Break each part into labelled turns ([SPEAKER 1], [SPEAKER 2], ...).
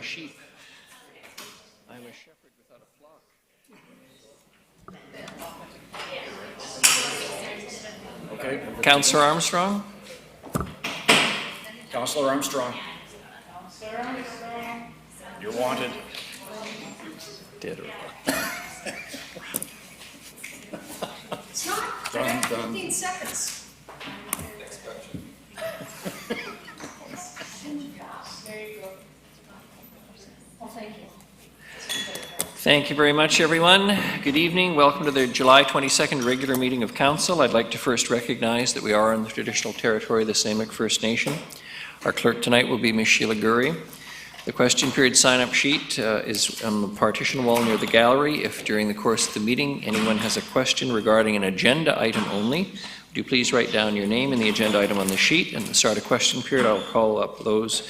[SPEAKER 1] sheep. I'm a shepherd without a flock.
[SPEAKER 2] Okay.
[SPEAKER 1] Councillor Armstrong?
[SPEAKER 2] Councillor Armstrong. You're wanted.
[SPEAKER 1] Dead or
[SPEAKER 3] It's not
[SPEAKER 2] Done,
[SPEAKER 3] 15 seconds. There you go. Well, thank you.
[SPEAKER 1] Thank you very much, everyone. Good evening. Welcome to the July 22nd regular meeting of Council. I'd like to first recognize that we are on the traditional territory of the Samick First Nation. Our clerk tonight will be Ms. Sheila Gurry. The question period sign-up sheet is on the partition wall near the gallery. If during the course of the meeting anyone has a question regarding an agenda item only, would you please write down your name and the agenda item on the sheet, and at the start of question period I'll call up those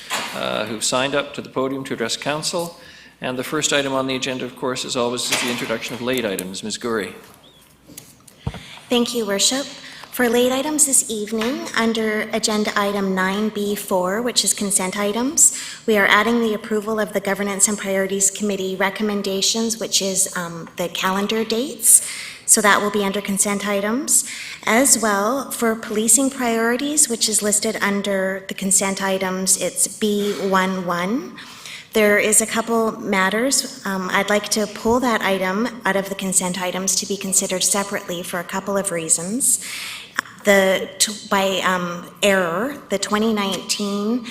[SPEAKER 1] who've signed up to the podium to address Council. And the first item on the agenda, of course, as always, is the introduction of late items. Ms. Gurry.
[SPEAKER 4] Thank you, Worship. For late items this evening, under agenda item 9B4, which is consent items, we are adding the approval of the Governance and Priorities Committee recommendations, which is the calendar dates. So that will be under consent items. As well, for policing priorities, which is listed under the consent items, it's B11. There is a couple matters. I'd like to pull that item out of the consent items to be considered separately for a couple of reasons. By error, the 2019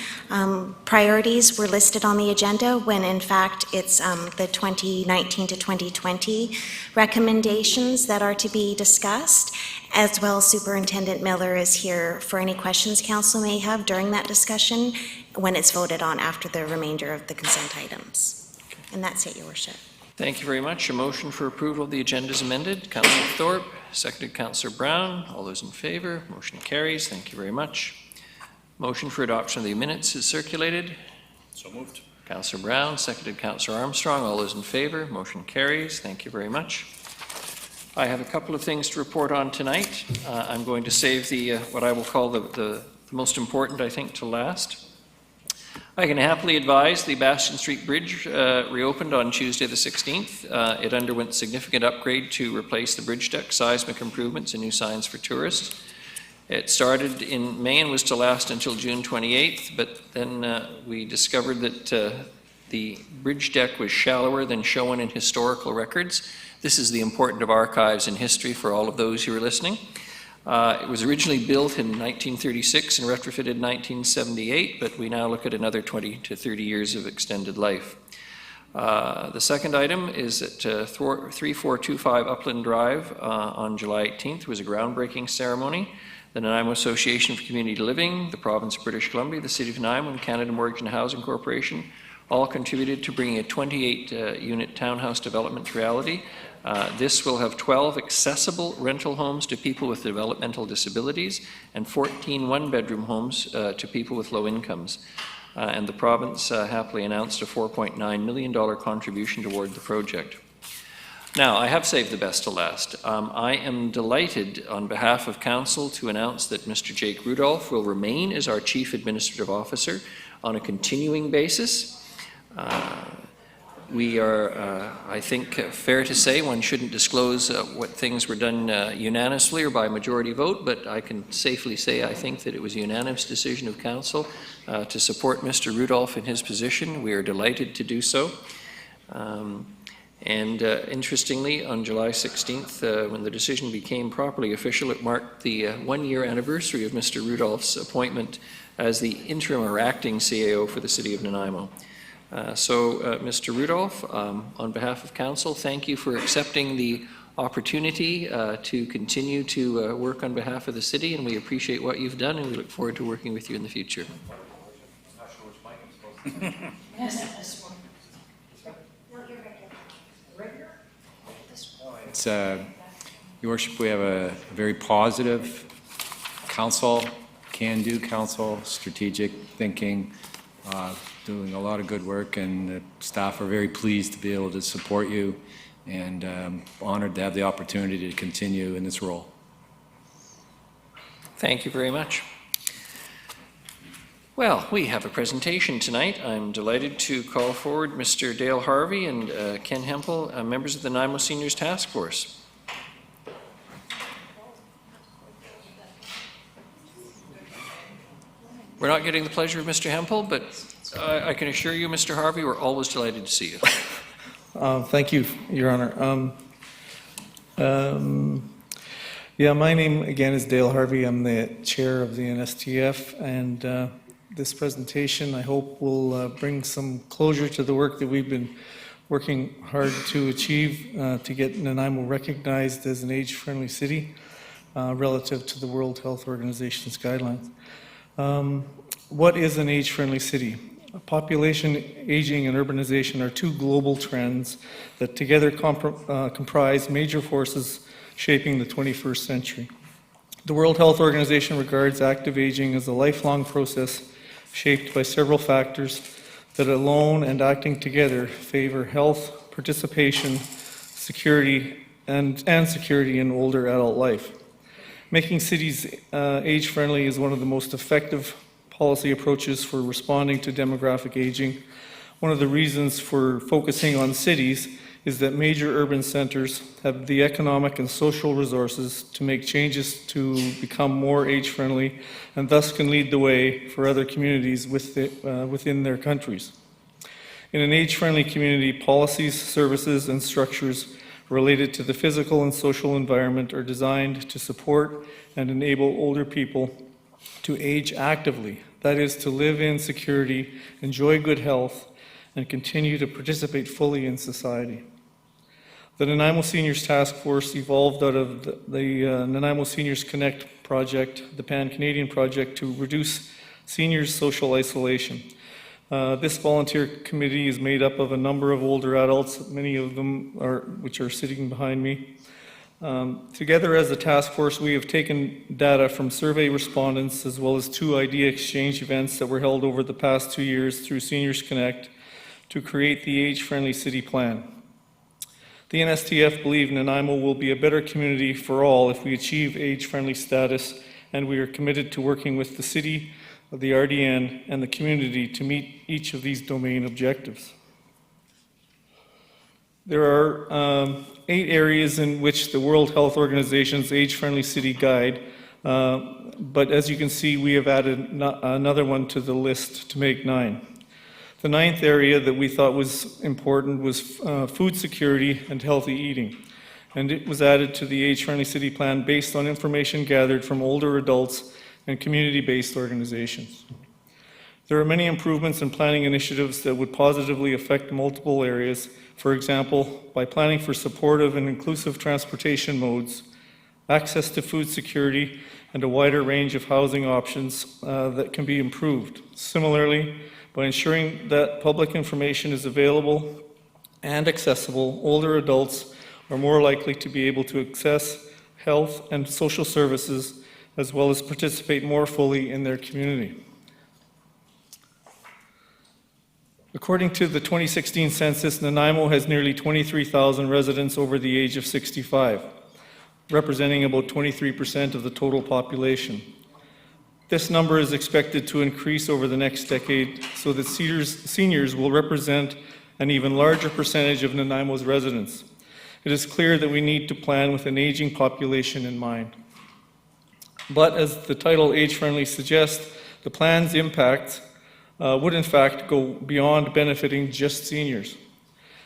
[SPEAKER 4] priorities were listed on the agenda when in fact it's the 2019 to 2020 recommendations that are to be discussed. As well, Superintendent Miller is here for any questions Council may have during that discussion when it's voted on after the remainder of the consent items. And that's it, Your Worship.
[SPEAKER 1] Thank you very much. A motion for approval of the agenda is amended. Councillor Thorpe, seconded Councillor Brown. All those in favour, motion carries. Thank you very much. Motion for adoption of the minutes is circulated.
[SPEAKER 2] So moved.
[SPEAKER 1] Councillor Brown, seconded Councillor Armstrong. All those in favour, motion carries. Thank you very much. I have a couple of things to report on tonight. I'm going to save the what I will call the most important, I think, to last. I can happily advise the Bastion Street Bridge reopened on Tuesday the 16th. It underwent significant upgrade to replace the bridge deck, seismic improvements, and new signs for tourists. It started in May and was to last until June 28th, but then we discovered that the bridge deck was shallower than shown in historical records. This is the important of archives and history for all of those who are listening. It was originally built in 1936 and retrofitted in 1978, but we now look at another 20 to 30 years of extended life. The second item is at 3425 Upland Drive on July 18th was a groundbreaking ceremony. The Nanaimo Association for Community Living, the Province of British Columbia, the City of Nanaimo, and Canada Mortgage and Housing Corporation all contributed to bringing a 28-unit townhouse development to reality. This will have 12 accessible rental homes to people with developmental disabilities and 14 one-bedroom homes to people with low incomes. And the province happily announced a $4.9 million contribution toward the project. Now, I have saved the best to last. I am delighted on behalf of Council to announce that Mr. Jake Rudolph will remain as our Chief Administrative Officer on a continuing basis. We are, I think, fair to say one shouldn't disclose what things were done unanimously or by majority vote, but I can safely say I think that it was a unanimous decision of Council to support Mr. Rudolph in his position. We are delighted to do so. Interestingly, on July 16th, when the decision became properly official, it marked the one-year anniversary of Mr. Rudolph's appointment as the interim or acting CAO for the City of Nanaimo. Mr. Rudolph, on behalf of Council, thank you for accepting the opportunity to continue to work on behalf of the City, and we appreciate what you've done, and we look forward to working with you in the future.
[SPEAKER 5] Your Worship, we have a very positive Council, can-do Council, strategic thinking, doing a lot of good work, and the staff are very pleased to be able to support you, and honored to have the opportunity to continue in this role.
[SPEAKER 1] Thank you very much. Well, we have a presentation tonight. I'm delighted to call forward Mr. Dale Harvey and Ken Hempel, members of the Nanaimo Seniors Task Force. We're not getting the pleasure of Mr. Hempel, but I can assure you, Mr. Harvey, we're always delighted to see you.
[SPEAKER 6] Thank you, Your Honor. Yeah, my name again is Dale Harvey. I'm the chair of the NSTF, and this presentation I hope will bring some closure to the work that we've been working hard to achieve to get Nanaimo recognized as an age-friendly city relative to the World Health Organization's guidelines. What is an age-friendly city? Population aging and urbanization are two global trends that together comprise major forces shaping the 21st century. The World Health Organization regards active aging as a lifelong process shaped by several factors that alone and acting together favor health, participation, security, and security in older adult life. Making cities age-friendly is one of the most effective policy approaches for responding to demographic aging. One of the reasons for focusing on cities is that major urban centers have the economic and social resources to make changes to become more age-friendly and thus can lead the way for other communities within their countries. In an age-friendly community, policies, services, and structures related to the physical and social environment are designed to support and enable older people to age actively, that is, to live in security, enjoy good health, and continue to participate fully in society. The Nanaimo Seniors Task Force evolved out of the Nanaimo Seniors Connect project, the Pan-Canadian project, to reduce seniors' social isolation. This volunteer committee is made up of a number of older adults, many of them which are sitting behind me. Together as a task force, we have taken data from survey respondents as well as 2 idea exchange events that were held over the past 2 years through Seniors Connect to create the age-friendly city plan. The NSTF believe Nanaimo will be a better community for all if we achieve age-friendly status, and we are committed to working with the city, the RDN, and the community to meet each of these domain objectives. There are 8 areas in which the World Health Organization's Age-Friendly City Guide, but as you can see, we have added another one to the list to make 9. The 9th area that we thought was important was food security and healthy eating, and it was added to the Age-Friendly City Plan based on information gathered from older adults and community-based organizations. There are many improvements and planning initiatives that would positively affect multiple areas. For example, by planning for supportive and inclusive transportation modes, access to food security, and a wider range of housing options that can be improved. Similarly, by ensuring that public information is available and accessible, older adults are more likely to be able to access health and social services as well as participate more fully in their community. According to the 2016 census, Nanaimo has nearly 23,000 residents over the age of 65, representing about 23% of the total population. This number is expected to increase over the next decade so that seniors will represent an even larger percentage of Nanaimo's residents. It is clear that we need to plan with an aging population in mind. But as the title Age-Friendly suggests, the plan's impact would in fact go beyond benefiting just seniors.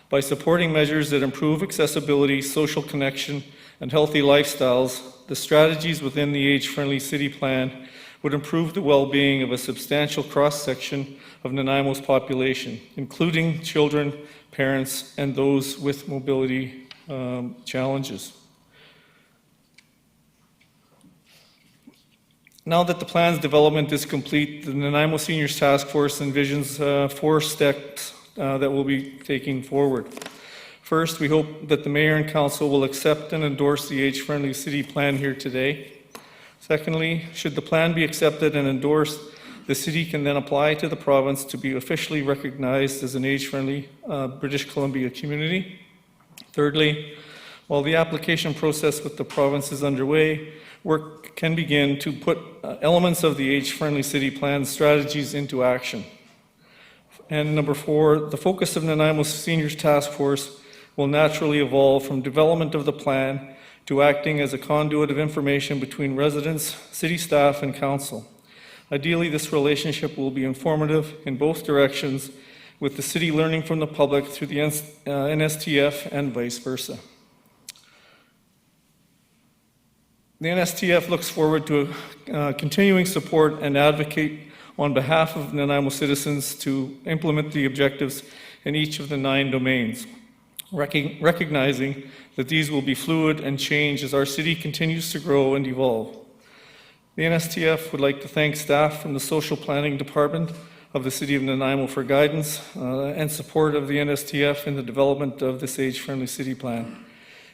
[SPEAKER 6] By supporting measures that improve accessibility, social connection, and healthy lifestyles, the strategies within the Age-Friendly City Plan would improve the well-being of a substantial cross-section of Nanaimo's population, including children, parents, and those with mobility challenges. Now that the plan's development is complete, the Nanaimo Seniors Task Force envisions 4 steps that we'll be taking forward. First, we hope that the Mayor and Council will accept and endorse the Age-Friendly City Plan here today. Secondly, should the plan be accepted and endorsed, the city can then apply to the province to be officially recognized as an age-friendly British Columbia community. Thirdly, while the application process with the province is underway, work can begin to put elements of the age-friendly city plan strategies into action. And number 4, the focus of Nanaimo Seniors Task Force will naturally evolve from development of the plan to acting as a conduit of information between residents, city staff, and council. Ideally, this relationship will be informative in both directions, with the city learning from the public through the NSTF and vice versa. The NSTF looks forward to continuing support and advocate on behalf of Nanaimo citizens to implement the objectives in each of the 9 domains, recognizing that these will be fluid and change as our city continues to grow and evolve. The NSTF would like to thank staff from the Social Planning Department of the City of Nanaimo for guidance and support of the NSTF in the development of this age-friendly city plan.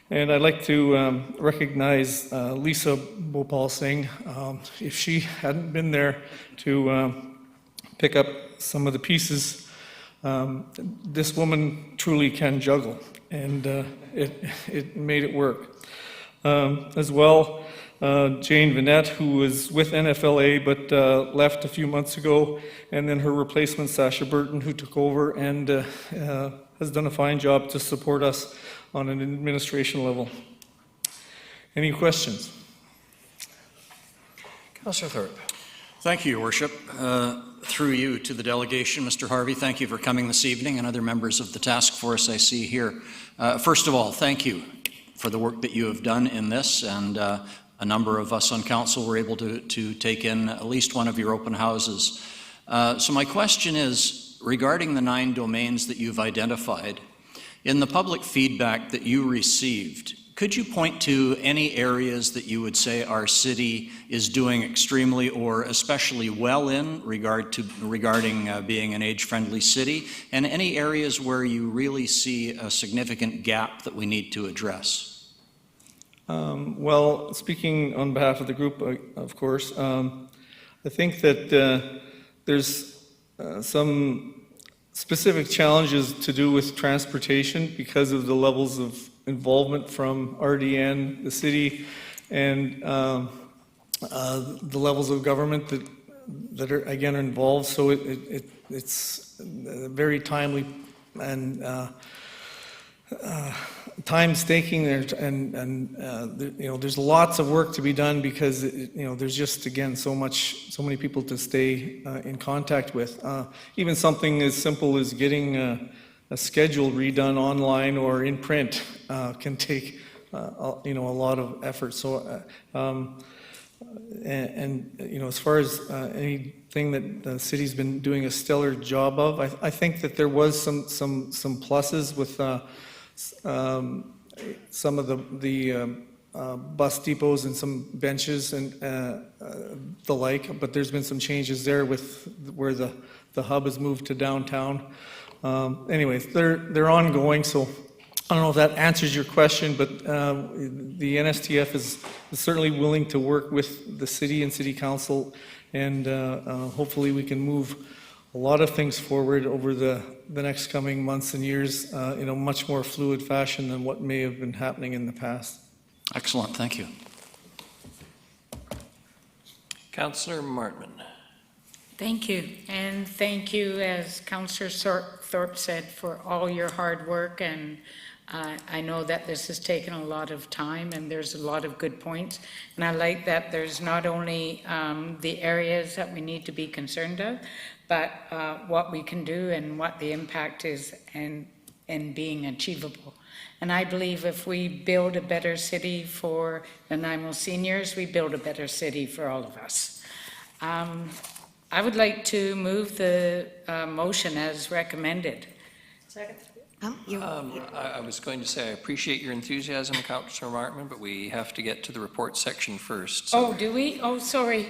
[SPEAKER 6] And I'd like to recognize Lisa Bhopal Singh, if she hadn't been there to pick up some of the pieces. This woman truly can juggle, and it made it work. As well, Jane Vanette, who was with NFLA but left a few months ago, and then her replacement, Sasha Burton, who took over and has done a fine job to support us on an administration level. Any questions?
[SPEAKER 1] Councillor Thorpe.
[SPEAKER 2] Thank you, Your Worship. Through you to the delegation, Mr. Harvey, thank you for coming this evening, and other members of the task force I see here. First of all, thank you for the work that you have done in this, and a number of us on council were able to take in at least one of your open houses. So my question is, regarding the 9 domains that you've identified, in the public feedback that you received, could you point to any areas that you would say our city is doing extremely or especially well in regarding being an age-friendly city, and any areas where you really see a significant gap that we need to address?
[SPEAKER 6] Well, speaking on behalf of the group, of course, I think that there's some specific challenges to do with transportation because of the levels of involvement from RDN, the city, and the levels of government that are again involved. So it's very timely and time-staking there, and you know, there's lots of work to be done because you know, there's just again so many people to stay in contact with. Even something as simple as getting a schedule redone online or in print can take you know, a lot of effort. So and you know, as far as anything that the city's been doing a stellar job of, I think that there was some pluses with some of the bus depots and some benches and the like, but there's been some changes there with where the hub has moved to downtown. Anyways, they're ongoing, so I don't know if that answers your question, but the NSTF is certainly willing to work with the city and city council, and hopefully we can move a lot of things forward over the next coming months and years in a much more fluid fashion than what may have been happening in the past.
[SPEAKER 2] Excellent, thank you.
[SPEAKER 1] Councillor Martman.
[SPEAKER 7] Thank you, and thank you, as Councillor Thorpe said, for all your hard work, and I know that this has taken a lot of time and there's a lot of good points, and I like that there's not only the areas that we need to be concerned of, but what we can do and what the impact is and being achievable. And I believe if we build a better city for Nanaimo seniors, we build a better city for all of us. I would like to move the motion as recommended.
[SPEAKER 3] Second.
[SPEAKER 1] I was going to say I appreciate your enthusiasm, Councillor Martman, but we have to get to the report section first. So
[SPEAKER 7] Oh, do we? Oh, sorry.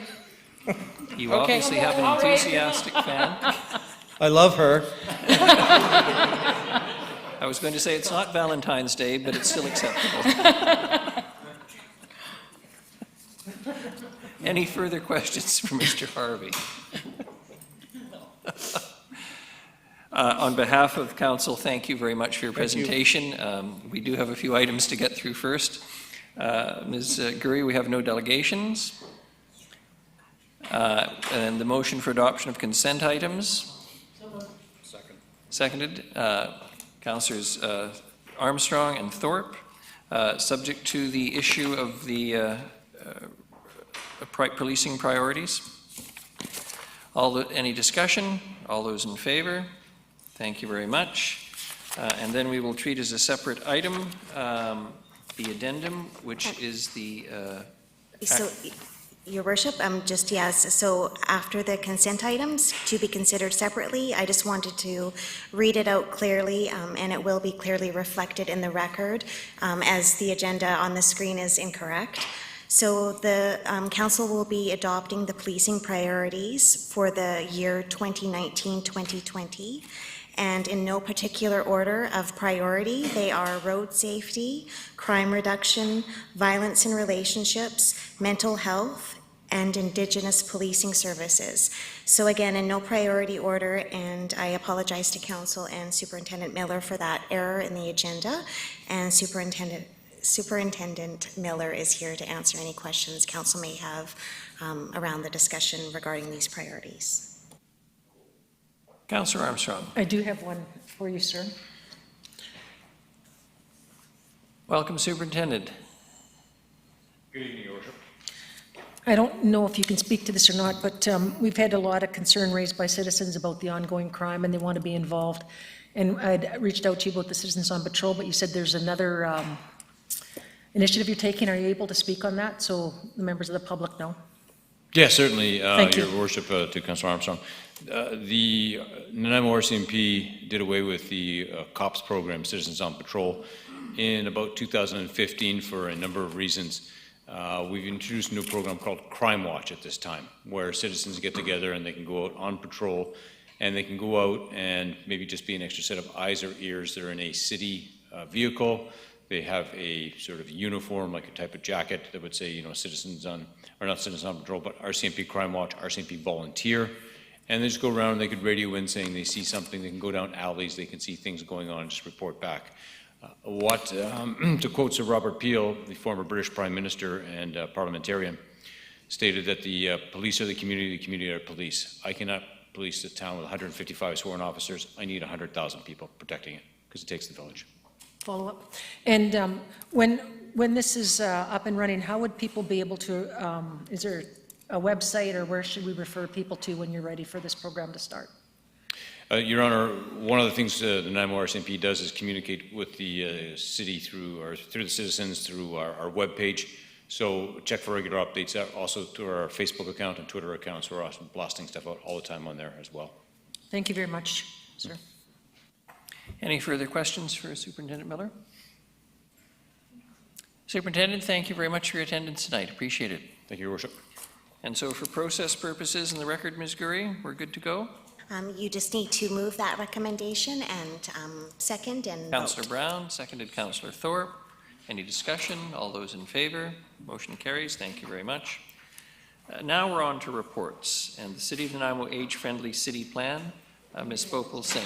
[SPEAKER 1] you
[SPEAKER 7] okay.
[SPEAKER 1] obviously have an
[SPEAKER 7] All right.
[SPEAKER 1] enthusiastic fan.
[SPEAKER 6] I love her.
[SPEAKER 1] I was going to say it's not Valentine's Day, but it's still acceptable. Any further questions for Mr. Harvey? On behalf of council, thank you very much for your presentation. We do have a few items to get through first. Ms. Gurry, we have no delegations. And the motion for adoption of consent items? Seconded. Councillors Armstrong and Thorpe, subject to the issue of the policing priorities. Any discussion? All those in favor? Thank you very much. And then we will treat as a separate item the addendum, which is the
[SPEAKER 4] So, Your Worship, yes, so after the consent items to be considered separately, I just wanted to read it out clearly, and it will be clearly reflected in the record, as the agenda on the screen is incorrect. So the council will be adopting the policing priorities for the year 2019-2020. And in no particular order of priority, they are road safety, crime reduction, violence in relationships, mental health, and Indigenous policing services. So again, in no priority order, and I apologize to Council and Superintendent Miller for that error in the agenda. And Superintendent Miller is here to answer any questions Council may have around the discussion regarding these priorities.
[SPEAKER 1] Councillor Armstrong.
[SPEAKER 8] I do have one for you, sir.
[SPEAKER 1] Welcome, Superintendent.
[SPEAKER 9] Good evening, Your Worship.
[SPEAKER 8] I don't know if you can speak to this or not, but we've had a lot of concern raised by citizens about the ongoing crime, and they want to be involved. And I'd reached out to you about the Citizens on Patrol, but you said there's another initiative you're taking. Are you able to speak on that so the members of the public know?
[SPEAKER 9] Yeah, certainly,
[SPEAKER 8] Thank you.
[SPEAKER 9] Your Worship, to Councillor Armstrong. The Nanaimo RCMP did away with the COPS program, Citizens on Patrol, in about 2015 for a number of reasons. We've introduced a new program called Crime Watch at this time, where citizens get together and they can go out on patrol, and they can go out and maybe just be an extra set of eyes or ears. They're in a city vehicle. They have a sort of uniform, like a type of jacket that would say, citizens on, or not citizens on patrol, but RCMP Crime Watch, RCMP Volunteer. And they just go around and they could radio in saying they see something. They can go down alleys. They can see things going on and just report back. To quote Sir Robert Peel, the former British Prime Minister and parliamentarian, stated that the police are the community are police. I cannot police the town with 155 sworn officers. I need 100,000 people protecting it, because it takes the village.
[SPEAKER 8] Follow up. And when this is up and running, how would people be able to, is there a website, or where should we refer people to when you're ready for this program to start?
[SPEAKER 9] Your Honor, one of the things the Nanaimo RCMP does is communicate with the city through the citizens through our webpage. So check for regular updates. Also through our Facebook account and Twitter accounts. We're also blasting stuff out all the time on there as well.
[SPEAKER 8] Thank you very much, sir.
[SPEAKER 1] Any further questions for Superintendent Miller? Superintendent, thank you very much for your attendance tonight. Appreciate it.
[SPEAKER 9] Thank you, Your Worship.
[SPEAKER 1] And so for process purposes in the record, Ms. Gurry, we're good to go?
[SPEAKER 4] You just need to move that recommendation and second and vote.
[SPEAKER 1] Councillor Brown, seconded Councillor Thorpe. Any discussion? All those in favor? Motion carries. Thank you very much. Now we're on to reports. And the City of Nanaimo Age-Friendly City Plan, Ms. Bhopal Singh.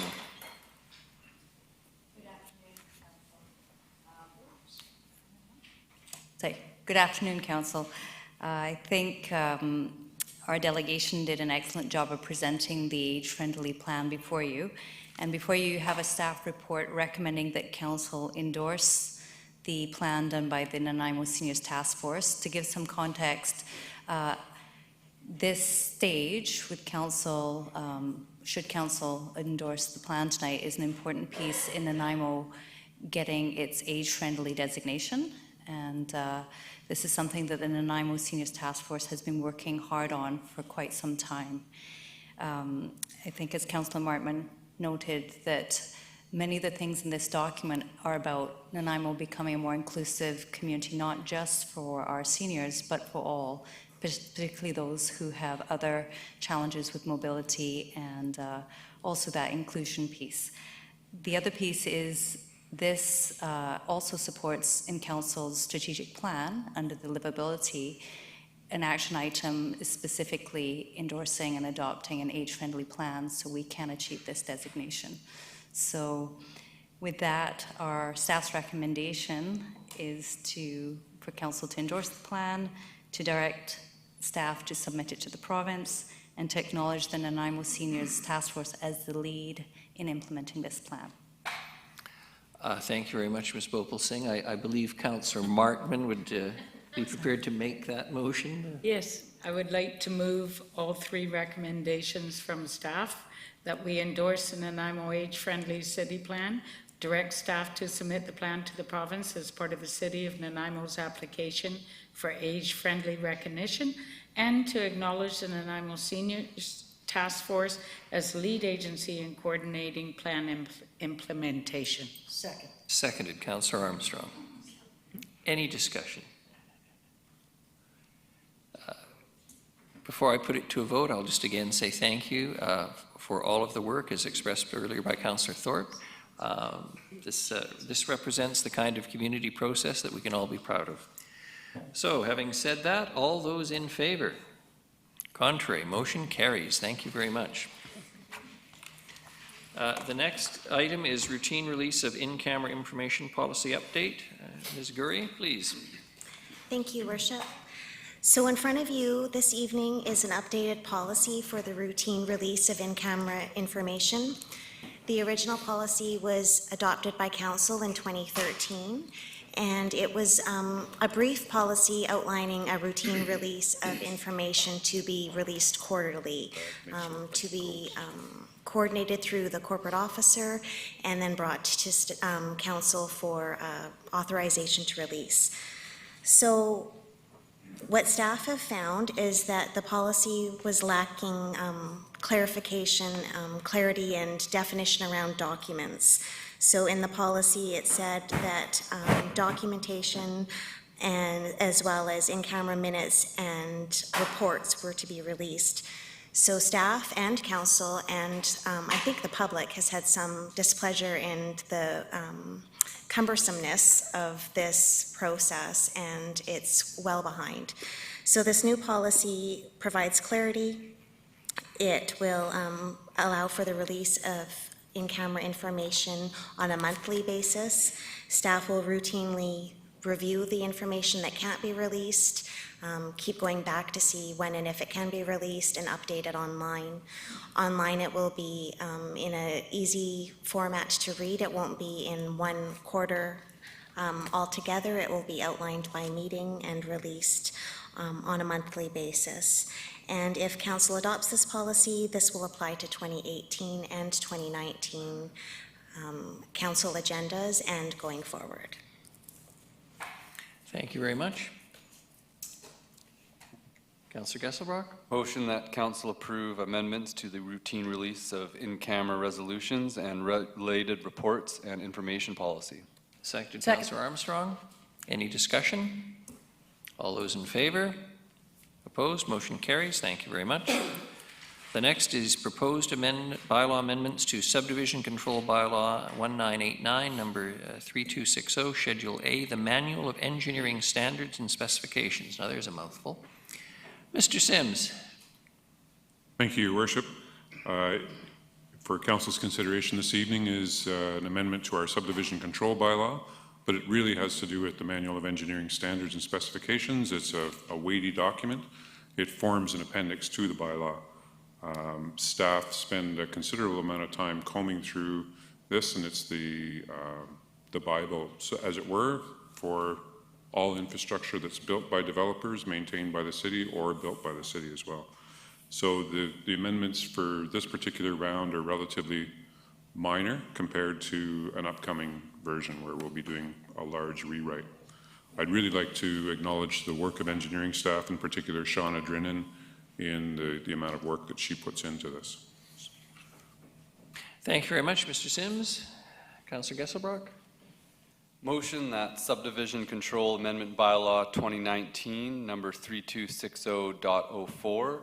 [SPEAKER 10] Good afternoon, Council. I think our delegation did an excellent job of presenting the age-friendly plan before you. And before you have a staff report recommending that Council endorse the plan done by the Nanaimo Seniors Task Force. To give some context, this stage with Council, should Council endorse the plan tonight, is an important piece in Nanaimo getting its age-friendly designation. And this is something that the Nanaimo Seniors Task Force has been working hard on for quite some time. I think, as Councillor Martman noted, that many of the things in this document are about Nanaimo becoming a more inclusive community, not just for our seniors, but for all, particularly those who have other challenges with mobility, and also that inclusion piece. The other piece is this also supports in Council's strategic plan under the livability. An action item is specifically endorsing and adopting an age-friendly plan so we can achieve this designation. So with that, our staff's recommendation is to for council to endorse the plan, to direct staff to submit it to the province, and to acknowledge the Nanaimo Seniors Task Force as the lead in implementing this plan.
[SPEAKER 1] Thank you very much, Ms. Bhopal Singh. I believe Councillor Markman would be prepared to make that motion.
[SPEAKER 7] Yes, I would like to move all three recommendations from staff that we endorse the Nanaimo Age-Friendly City Plan, direct staff to submit the plan to the province as part of the City of Nanaimo's application for age-friendly recognition, and to acknowledge the Nanaimo Seniors Task Force as lead agency in coordinating plan implementation.
[SPEAKER 8] Second.
[SPEAKER 1] Seconded, Councillor Armstrong. Any discussion? Before I put it to a vote, I'll just again say thank you for all of the work as expressed earlier by Councillor Thorpe. This represents the kind of community process that we can all be proud of. So, having said that, all those in favor? Contrary, motion carries. Thank you very much. The next item is routine release of in-camera information policy update. Ms. Gurry, please.
[SPEAKER 4] Thank you, Worship. So in front of you this evening is an updated policy for the routine release of in-camera information. The original policy was adopted by Council in 2013, and it was a brief policy outlining a routine release of information to be released quarterly, to be coordinated through the corporate officer and then brought to Council for authorization to release. So what staff have found is that the policy was lacking clarification, clarity, and definition around documents. So in the policy, it said that documentation and as well as in-camera minutes and reports were to be released. So staff and council and I think the public has had some displeasure in the cumbersomeness of this process, and it's well behind. So this new policy provides clarity. It will allow for the release of in-camera information on a monthly basis. Staff will routinely review the information that can't be released, keep going back to see when and if it can be released, and update it online. Online it will be in an easy format to read. It won't be in one quarter altogether. It will be outlined by meeting and released on a monthly basis. And if Council adopts this policy, this will apply to 2018 and 2019 Council agendas and going forward.
[SPEAKER 1] Thank you very much. Councillor Gesselbrock?
[SPEAKER 11] Motion that council approve amendments to the routine release of in-camera resolutions and related reports and information policy.
[SPEAKER 1] Seconded,
[SPEAKER 8] Second.
[SPEAKER 1] Councillor Armstrong. Any discussion? All those in favor? Opposed? Motion carries. Thank you very much. The next is proposed bylaw amendments to subdivision control bylaw 1989, number 3260, Schedule A, the Manual of Engineering Standards and Specifications. Now there's a mouthful. Mr. Sims.
[SPEAKER 12] Thank you, Your Worship. For Council's consideration this evening is an amendment to our subdivision control bylaw, but it really has to do with the Manual of Engineering Standards and Specifications. It's a weighty document. It forms an appendix to the bylaw. Staff spend a considerable amount of time combing through this, and it's the Bible, so, as it were, for all infrastructure that's built by developers, maintained by the city, or built by the city as well. So the amendments for this particular round are relatively minor compared to an upcoming version where we'll be doing a large rewrite. I'd really like to acknowledge the work of engineering staff, in particular Shauna Drinnan, in the amount of work that she puts into this.
[SPEAKER 1] Thank you very much, Mr. Sims. Councillor Gesselbrock?
[SPEAKER 11] Motion that subdivision control amendment bylaw 2019, number 3260.04,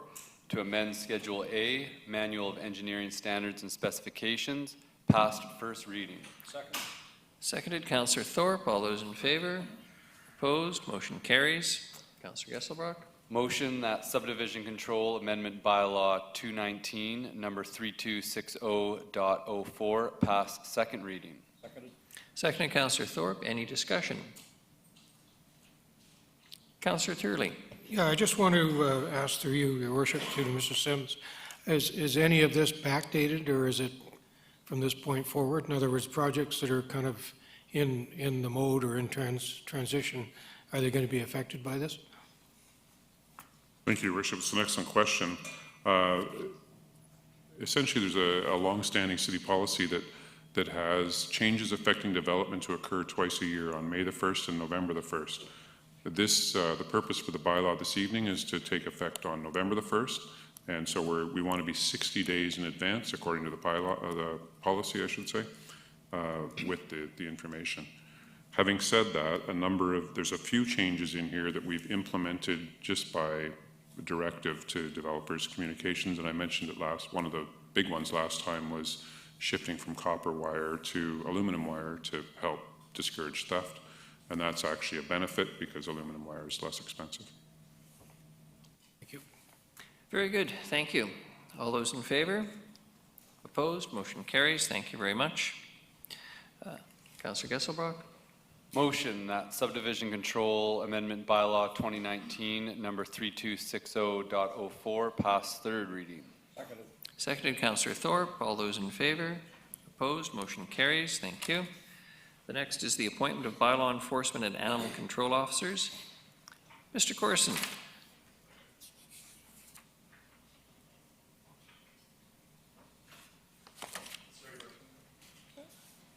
[SPEAKER 11] to amend Schedule A, Manual of Engineering Standards and Specifications, passed first reading.
[SPEAKER 1] Second. Seconded, Councillor Thorpe. All those in favor? Opposed? Motion carries. Councillor Gesselbrock?
[SPEAKER 11] Motion that subdivision control amendment bylaw 219, number 3260.04, pass second reading.
[SPEAKER 1] Seconded, Councillor Thorpe. Any discussion? Councillor Turley.
[SPEAKER 13] Yeah, I just want to ask through you, Your Worship, to Mr. Sims, is any of this backdated, or is it from this point forward? In other words, projects that are kind of in the mode or in transition, are they going to be affected by this?
[SPEAKER 12] Thank you, Your Worship. It's an excellent question. Essentially, there's a long-standing city policy that has changes affecting development to occur twice a year on May the 1st and November the 1st. The purpose for the bylaw this evening is to take effect on November the 1st, and so we want to be 60 days in advance, according to the bylaw, the policy, I should say, with the information. Having said that, there's a few changes in here that we've implemented just by directive to developers' communications, and I mentioned it one of the big ones last time was shifting from copper wire to aluminum wire to help discourage theft. And that's actually a benefit because aluminum wire is less expensive.
[SPEAKER 13] Thank you.
[SPEAKER 1] Very good, thank you. All those in favor? Opposed? Motion carries. Thank you very much. Councillor Gesselbrock.
[SPEAKER 11] Motion that subdivision control amendment bylaw 2019 number 3260.04 pass third reading.
[SPEAKER 1] Seconded, Councillor Thorpe. All those in favor? Opposed? Motion carries. Thank you. The next is the appointment of bylaw enforcement and animal control officers. Mr. Corson.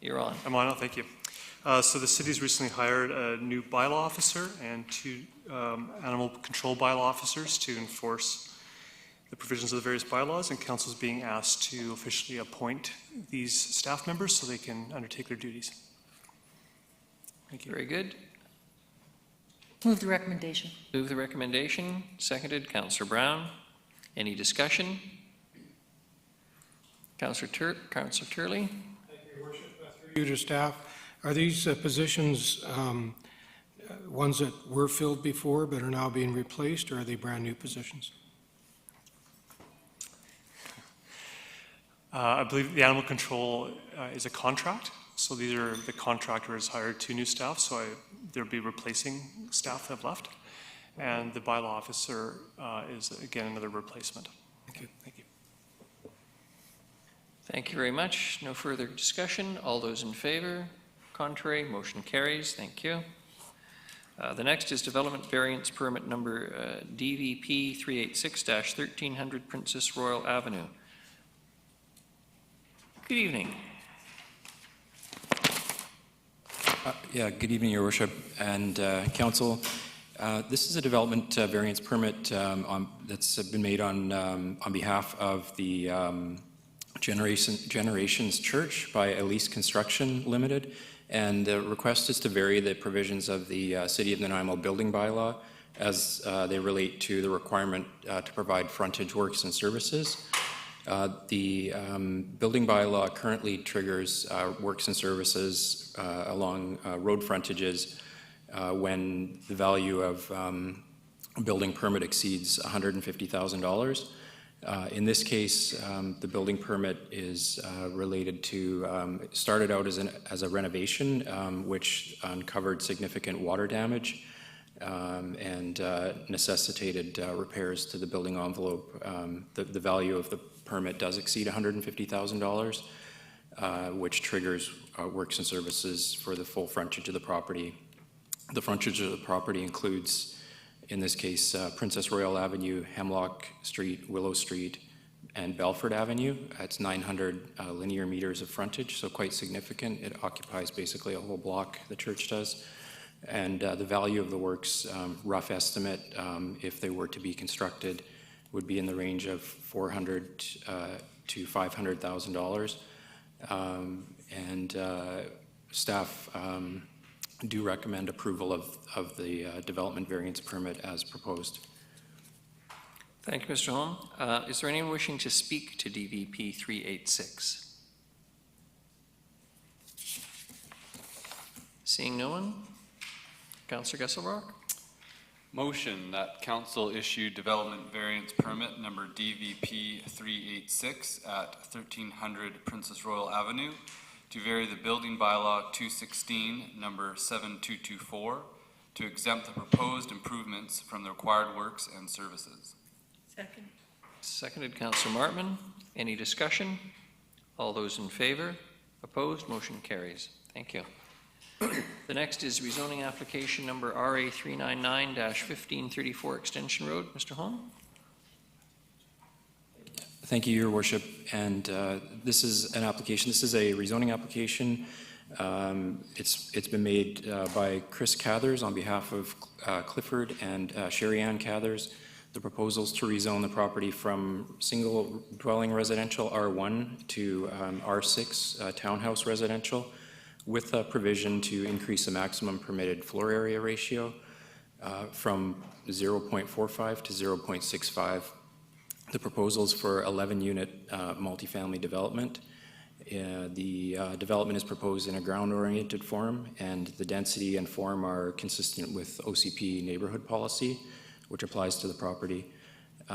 [SPEAKER 1] You're on.
[SPEAKER 14] I'm on. Thank you. So the city's recently hired a new bylaw officer and 2 animal control bylaw officers to enforce the provisions of the various bylaws, and council is being asked to officially appoint these staff members so they can undertake their duties. Thank you.
[SPEAKER 1] Very good.
[SPEAKER 8] Move the recommendation.
[SPEAKER 1] Move the recommendation. Seconded, Councillor Brown. Any discussion? Councillor Turley.
[SPEAKER 13] Thank you, Your Worship. Through you to staff, are these positions ones that were filled before but are now being replaced, or are they brand new positions?
[SPEAKER 14] I believe the animal control is a contract. So these are the contractors hired 2 new staff, so they'll be replacing staff that have left. And the bylaw officer is, again, another replacement.
[SPEAKER 13] Thank you.
[SPEAKER 14] Thank you.
[SPEAKER 1] Thank you very much. No further discussion. All those in favor? Contrary? Motion carries. Thank you. The next is development variance permit number DVP 386-1300 Princess Royal Avenue. Good evening.
[SPEAKER 15] Yeah, good evening, Your Worship and Council. This is a development variance permit that's been made on behalf of the Generations Church by Elise Construction Limited, and the request is to vary the provisions of the City of Nanaimo building bylaw as they relate to the requirement to provide frontage works and services. The building bylaw currently triggers works and services along road frontages when the value of a building permit exceeds $150,000. In this case, the building permit is related to, it started out as a renovation, which uncovered significant water damage and necessitated repairs to the building envelope. The value of the permit does exceed $150,000, which triggers works and services for the full frontage of the property. The frontage of the property includes, in this case, Princess Royal Avenue, Hemlock Street, Willow Street, and Belford Avenue. It's 900 linear meters of frontage, so quite significant. It occupies basically a whole block, the church does. And the value of the works, rough estimate, if they were to be constructed, would be in the range of $400,000 to $500,000. And staff do recommend approval of the development variance permit as proposed.
[SPEAKER 1] Thank you, Mr. Holm. Is there anyone wishing to speak to DVP 386? Seeing no one? Councillor Gesselbrock?
[SPEAKER 11] Motion that council issue development variance permit number DVP 386 at 1300 Princess Royal Avenue to vary the building bylaw 216 number 7224 to exempt the proposed improvements from the required works and services.
[SPEAKER 7] Second.
[SPEAKER 1] Seconded, Councillor Martman. Any discussion? All those in favor? Opposed? Motion carries. Thank you. The next is rezoning application number RA 399-1534 Extension Road. Mr. Holm?
[SPEAKER 15] Thank you, Your Worship. And this is an application. This is a rezoning application. It's been made by Chris Cathers on behalf of Clifford and Sherry Ann Cathers. The proposal is to rezone the property from single dwelling residential R1 to R6 townhouse residential, with a provision to increase the maximum permitted floor area ratio from 0.45 to 0.65. The proposal is for 11-unit multifamily development. The development is proposed in a ground-oriented form, and the density and form are consistent with OCP neighborhood policy, which applies to the property.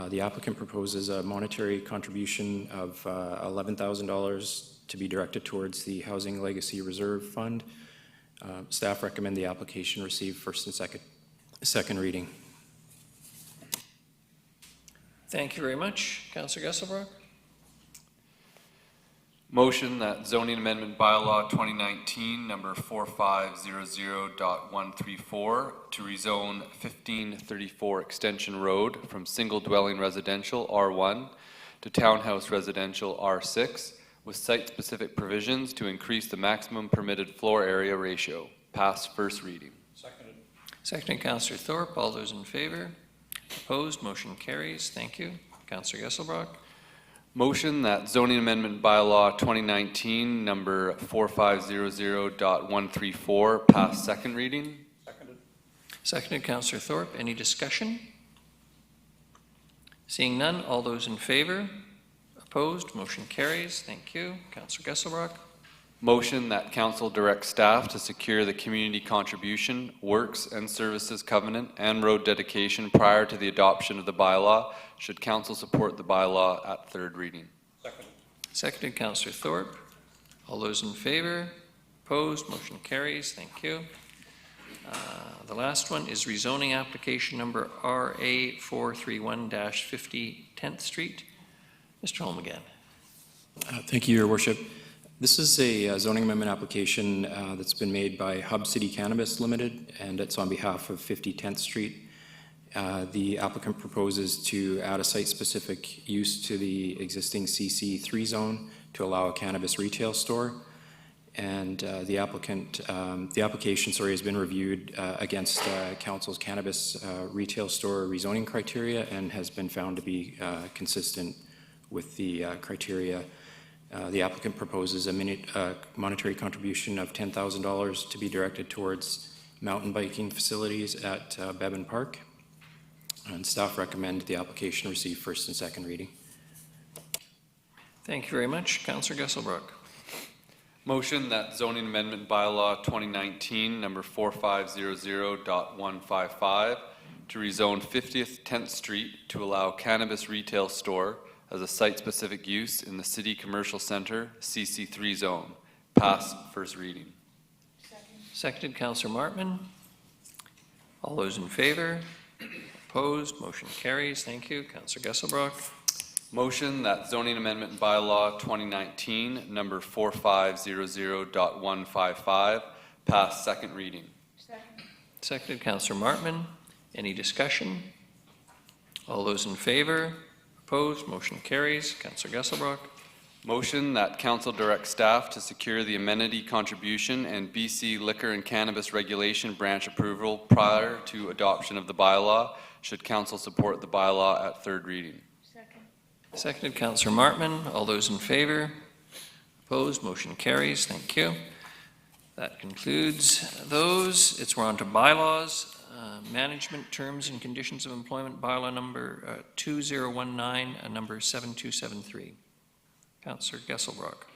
[SPEAKER 15] The applicant proposes a monetary contribution of $11,000 to be directed towards the Housing Legacy Reserve Fund. Staff recommend the application receive first and second reading.
[SPEAKER 1] Thank you very much. Councillor Gesselbrock?
[SPEAKER 11] Motion that zoning amendment bylaw 2019 number 4500.134 to rezone 1534 Extension Road from single dwelling residential R1 to townhouse residential R6 with site-specific provisions to increase the maximum permitted floor area ratio. Pass first reading.
[SPEAKER 1] Seconded, Councillor Thorpe. All those in favor? Opposed? Motion carries. Thank you. Councillor Gesselbrock?
[SPEAKER 11] Motion that zoning amendment bylaw 2019 number 4500.134 pass second reading.
[SPEAKER 1] Seconded, Councillor Thorpe. Any discussion? Seeing none, all those in favor? Opposed? Motion carries. Thank you. Councillor Gesselbrock?
[SPEAKER 11] Motion that council direct staff to secure the community contribution, works and services covenant and road dedication prior to the adoption of the bylaw. Should council support the bylaw at third reading?
[SPEAKER 1] Seconded, Councillor Thorpe. All those in favor? Opposed? Motion carries. Thank you. The last one is rezoning application number RA 431-50 10th Street. Mr. Holm again.
[SPEAKER 15] Thank you, Your Worship. This is a zoning amendment application that's been made by Hub City Cannabis Limited, and it's on behalf of 50 10th Street. The applicant proposes to add a site-specific use to the existing CC3 zone to allow a cannabis retail store. And the application has been reviewed against council's cannabis retail store rezoning criteria and has been found to be consistent with the criteria. The applicant proposes a monetary contribution of $10,000 to be directed towards mountain biking facilities at Bevan Park. And staff recommend the application receive first and second reading.
[SPEAKER 1] Thank you very much. Councillor Gesselbrock.
[SPEAKER 11] Motion that zoning amendment bylaw 2019 number 4500.155 to rezone 50th 10th Street to allow cannabis retail store as a site-specific use in the City Commercial Center CC3 zone. Pass first reading.
[SPEAKER 1] Seconded, Councillor Martman. All those in favor? Opposed? Motion carries. Thank you. Councillor Gesselbrock.
[SPEAKER 11] Motion that zoning amendment bylaw 2019 number 4500.155 pass second reading.
[SPEAKER 1] Seconded, Councillor Martman. Any discussion? All those in favor? Opposed? Motion carries. Councillor Gesselbrock.
[SPEAKER 11] Motion that council direct staff to secure the amenity contribution and BC Liquor and Cannabis Regulation branch approval prior to adoption of the bylaw. Should council support the bylaw at third reading?
[SPEAKER 1] Seconded, Councillor Martman. All those in favor? Opposed? Motion carries. Thank you. That concludes those. We're on to bylaws. Management Terms and Conditions of Employment bylaw number 2019 and number 7273. Councillor Gesselbrock.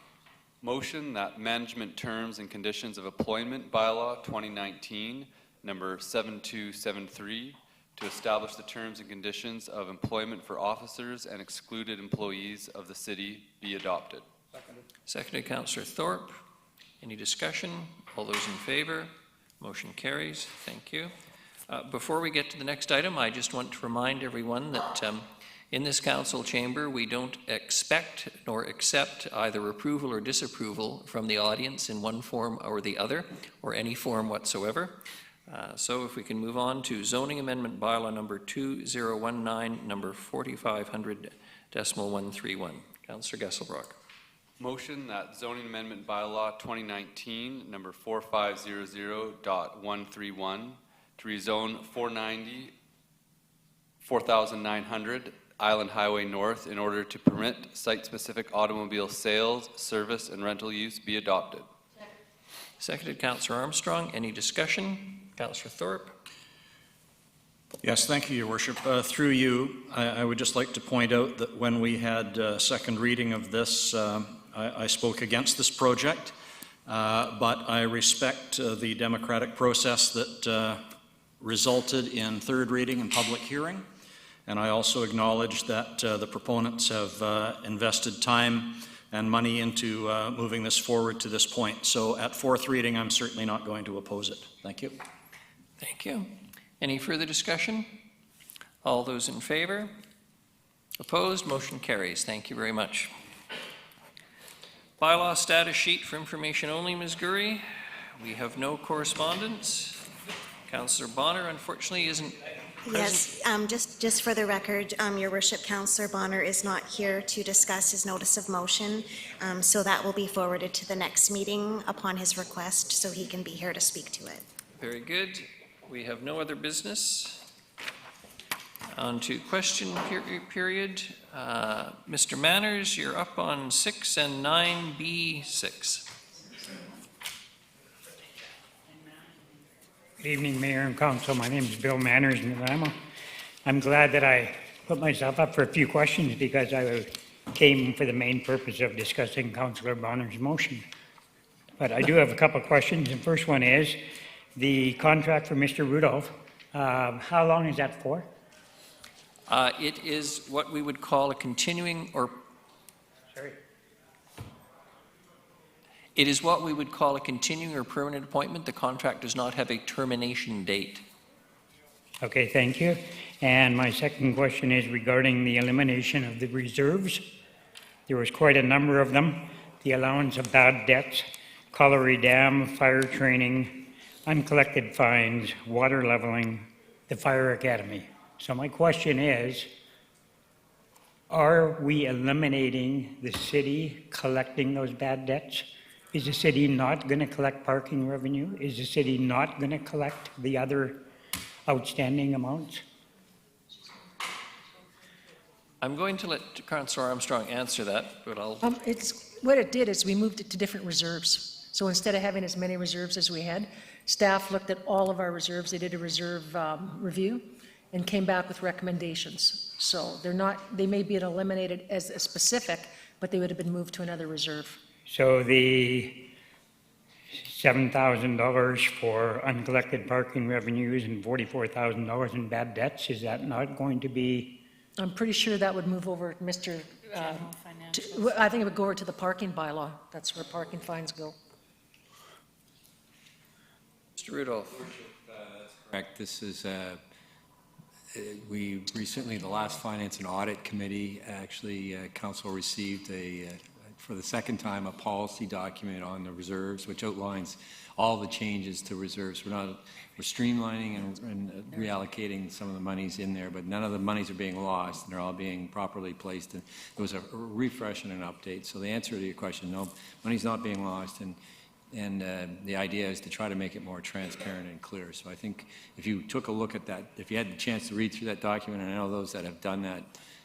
[SPEAKER 11] Motion that management terms and conditions of employment bylaw 2019 number 7273 to establish the terms and conditions of employment for officers and excluded employees of the city be adopted.
[SPEAKER 1] Seconded, Councillor Thorpe. Any discussion? All those in favor? Motion carries. Thank you. Before we get to the next item, I just want to remind everyone that in this council chamber, we don't expect nor accept either approval or disapproval from the audience in one form or the other, or any form whatsoever. So if we can move on to zoning amendment bylaw number 2019, number 4500.131. Councillor Gesselbrock.
[SPEAKER 11] Motion that zoning amendment bylaw 2019, number 4500.131, to rezone 4,900 Island Highway North in order to permit site-specific automobile sales, service, and rental use be adopted.
[SPEAKER 1] Seconded, Councillor Armstrong. Any discussion? Councillor Thorpe.
[SPEAKER 2] Yes, thank you, Your Worship. Through you, I would just like to point out that when we had second reading of this, I spoke against this project, but I respect the democratic process that resulted in third reading and public hearing. And I also acknowledge that the proponents have invested time and money into moving this forward to this point. So at fourth reading, I'm certainly not going to oppose it. Thank you.
[SPEAKER 1] Thank you. Any further discussion? All those in favor? Opposed? Motion carries. Thank you very much. Bylaw status sheet for information only, Ms. Gurry. We have no correspondence. Councillor Bonner, unfortunately, isn't present.
[SPEAKER 4] Yes, just for the record, Your Worship, Councillor Bonner is not here to discuss his notice of motion, so that will be forwarded to the next meeting upon his request, so he can be here to speak to it.
[SPEAKER 1] Very good. We have no other business. On to question period. Mr. Manners, you're up on 6 and 9B6.
[SPEAKER 16] Good evening, Mayor and Council. My name is Bill Manners in Nanaimo. I'm glad that I put myself up for a few questions because I came for the main purpose of discussing Councillor Bonner's motion. But I do have a couple of questions. The first one is the contract for Mr. Rudolph. How long is that for?
[SPEAKER 1] It is what we would call a continuing or It is what we would call a continuing or permanent appointment. The contract does not have a termination date.
[SPEAKER 16] Okay, thank you. And my second question is regarding the elimination of the reserves. There was quite a number of them. The allowance of bad debts, Colliery Dam, fire training, uncollected fines, water leveling, the fire academy. So my question is, are we eliminating the city collecting those bad debts? Is the city not going to collect parking revenue? Is the city not going to collect the other outstanding amounts?
[SPEAKER 1] I'm going to let Councillor Armstrong answer that, but I'll...
[SPEAKER 8] What it did is we moved it to different reserves. So instead of having as many reserves as we had, staff looked at all of our reserves. They did a reserve review and came back with recommendations. So they may be eliminated as a specific, but they would have been moved to another reserve.
[SPEAKER 16] So the $7,000 for uncollected parking revenues and $44,000 in bad debts, is that not going to be?
[SPEAKER 8] I'm pretty sure that would move over Mr. I think it would go over to the parking bylaw. That's where parking fines go.
[SPEAKER 1] Mr. Rudolph.
[SPEAKER 5] That's correct. This is, we recently, the last Finance and Audit Committee, actually, Council received for the second time, a policy document on the reserves, which outlines all the changes to reserves. We're streamlining and reallocating some of the monies in there, but none of the monies are being lost, and they're all being properly placed. And it was a refresh and an update. So the answer to your question, no, money's not being lost, and the idea is to try to make it more transparent and clear. So I think if you took a look at that, if you had the chance to read through that document, and I know those that have done that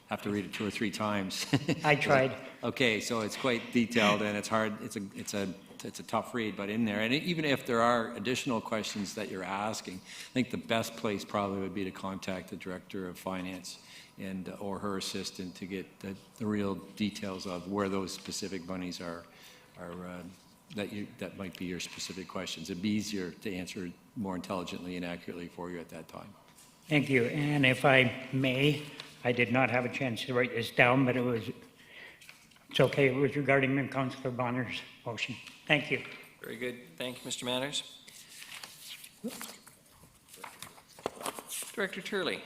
[SPEAKER 5] have to read it 2 or 3 times.
[SPEAKER 16] I tried.
[SPEAKER 5] Okay, so it's quite detailed and it's hard. It's a tough read, but in there, and even if there are additional questions that you're asking, I think the best place probably would be to contact the Director of Finance and or her assistant to get the real details of where those specific monies are that might be your specific questions. It'd be easier to answer more intelligently and accurately for you at that time.
[SPEAKER 16] Thank you. And if I may, I did not have a chance to write this down, but it's okay. It was regarding Councillor Bonner's motion. Thank you.
[SPEAKER 1] Very good. Thank you, Mr. Manners. Director Turley.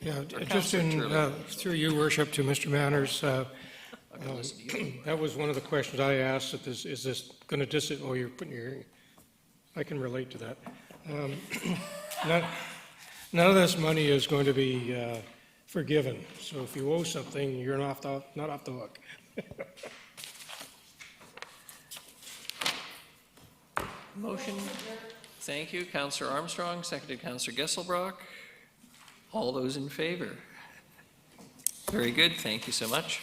[SPEAKER 13] Yeah,
[SPEAKER 1] Or
[SPEAKER 13] just
[SPEAKER 1] Councillor
[SPEAKER 13] in,
[SPEAKER 1] Turley.
[SPEAKER 13] through you, Worship, to Mr. Manners, that was one of the questions I asked, is this going to oh, you're putting your, I can relate to that. None of this money is going to be forgiven, so if you owe something, you're not off the hook.
[SPEAKER 1] Motion, thank you, Councillor Armstrong, seconded Councillor Gesselbrock. All those in favor? Very good, thank you so much.